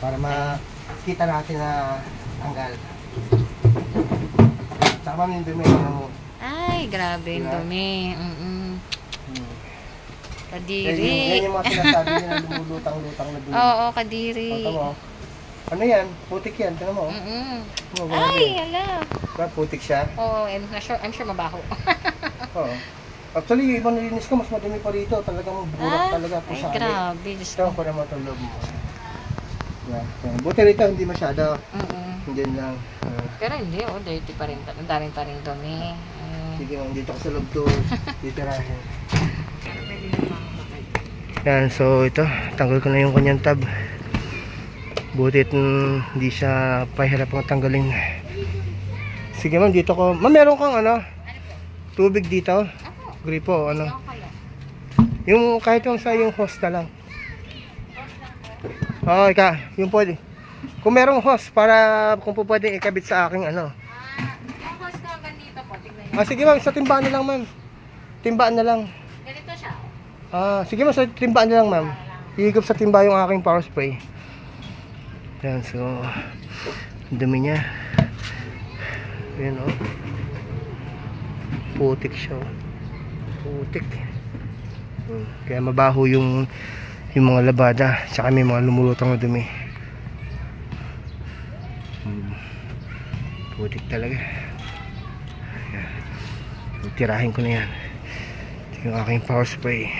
Para makita natin na tanggal. Tsaka ma'am yung dumi. Ay, grabe yung dumi. Kadiri. Yan yung mga sinasabi nyo na lumulutang-lutang na dumi. Oo, kadiri. Ano yan? Putik yan. Tignan mo. Ay, ala. Diba, putik siya? Oo, I'm sure mabaho. Oo. Actually, yung ibang nilinis ko, mas madumi pa rito. Talagang burak talaga po sa akin. Ay, grabe. Ito ko naman itong loob mo. Yeah. Buti rito, hindi masyado. Hindi lang. Pero hindi, dirty pa rin. Ang daming pa rin dumi. Sige, dito ko sa loob to. Titirahin. Yan, so ito. Tanggal ko na yung kanyang tab. Buti hindi siya pahirap ang tanggalin. Sige ma'am, dito ko. Ma'am, meron kang ano? Tubig dito? Gripo, ano? Yung kahit yung sa yung hose na lang. Oo, yung pwede. Kung merong hose para kung pwede ikabit sa aking ano. Yung hose ko hanggang dito po, tignan nyo. Sige ma'am, sa timbaan na lang ma'am. Timbaan na lang. Ganito siya. Sige ma'am, sa timbaan na lang ma'am. Ihigop sa timba yung aking power spray. Yan, so dumi niya. Yan o. Putik siya o. Putik. Kaya mabaho yung mga labada. Tsaka may mga lumulutang na dumi. Putik talaga. Yan. Tirahin ko na yan. Ito yung aking power spray.